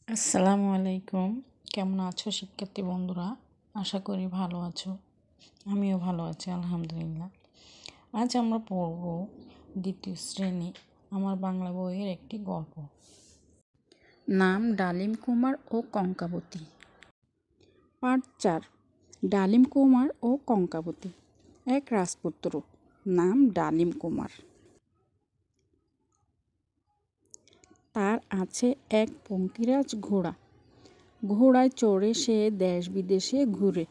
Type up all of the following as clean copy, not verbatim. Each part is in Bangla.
আসসালামু আলাইকুম। কেমন আছো শিক্ষার্থী বন্ধুরা? আশা করি ভালো আছো। আমিও ভালো আছি আলহামদুলিল্লাহ। আজ আমরা পড়ব দ্বিতীয় শ্রেণী আমার বাংলা বইয়ের একটি গল্প। নাম ডালিম কুমার ও কঙ্কাবতী। পার্ট 4। ডালিম কুমার ও কঙ্কাবতী। এক রাজপুত্র, নাম ডালিম কুমার। তার আছে এক পঙ্কিরাজ ঘোড়া। ঘোড়ায় চড়ে সে দেশ বিদেশে ঘুরে।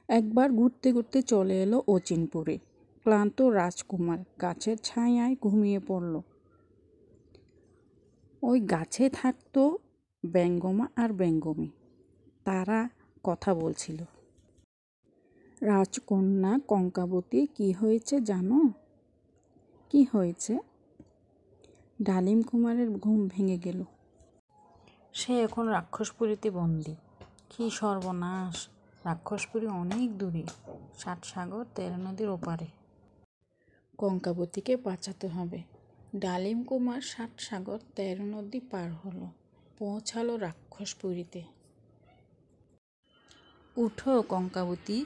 একবার ঘুরতে ঘুরতে চলে এলো অচিনপুরে। ক্লান্ত রাজকুমার গাছের ছায়ায় ঘুমিয়ে পড়ল। ওই গাছে থাকতো ব্যঙ্গমা আর ব্যঙ্গমী। তারা কথা বলছিল। রাজকন্যা কঙ্কাবতী, কি হয়েছে জানো? কি হয়েছে? ডালিম কুমারের ঘুম ভেঙে গেল। সে এখন রাক্ষসপুরীতে বন্দি। কি সর্বনাশ! রাক্ষসপুরী অনেক দূরে, 7 সাগর 13 নদীর ওপারে। কঙ্কাবতীকে বাঁচাতে হবে। ডালিম কুমার 7 সাগর 13 নদী পার হলো, পৌঁছালো রাক্ষসপুরীতে। উঠো কঙ্কাবতী!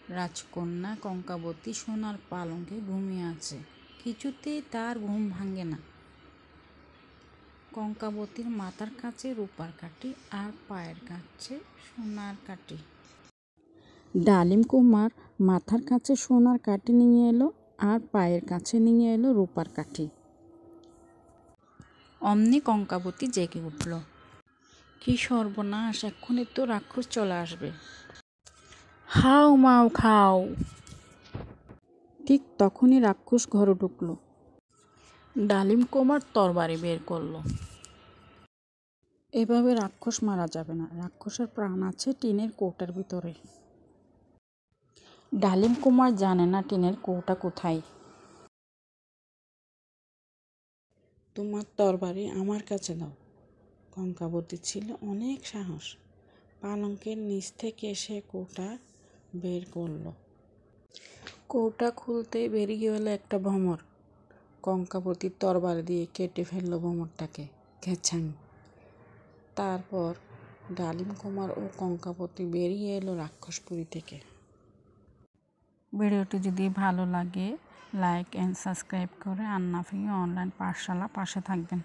রাজকন্যা কঙ্কাবতী সোনার পালঙ্কে ঘুমিয়ে আছে। কিছুতেই তার ঘুম ভাঙে না। কঙ্কাবতীর মাথার কাছে রূপার কাঠি আর পায়ের কাছে সোনার কাঠি। ডালিম কুমার মাথার কাছে সোনার কাঠি নিয়ে এলো আর পায়ের কাছে নিয়ে এলো রূপার কাঠি। অমনি কঙ্কাবতী জেগে উঠল। কি সর্বনাশ! এক্ষুনি তো রাক্ষস চলে আসবে। হাউ মাউ খাও! ঠিক তখনই রাক্ষস ঘরে ঢুকলো। ডালিম কুমার তরবারি বের করলো। এভাবে রাক্ষস মারা যাবে না। রাক্ষসের প্রাণ আছে টিনের কৌটার ভিতরে। ডালিম কুমার জানে না টিনের কৌটা কোথায়। তোমার তরবারি আমার কাছে দাও। কঙ্কাবতী ছিল অনেক সাহস। পালঙ্কের নিচ থেকে সে কৌটা বের করলো। কৌটা খুলতেই বেরিয়ে এলো একটা ভ্রমর। কঙ্কাবতীর তরবারি দিয়ে কেটে ফেললো ভ্রমরটাকে, ঘেছাং। তারপর ডালিম কুমার ও কঙ্কাবতী বেরিয়ে এলো রাক্ষসপুরী থেকে। ভিডিওটি যদি ভালো লাগে লাইক অ্যান্ড সাবস্ক্রাইব করে আন্নাফি অনলাইন পাঠশালা পাশে থাকবেন।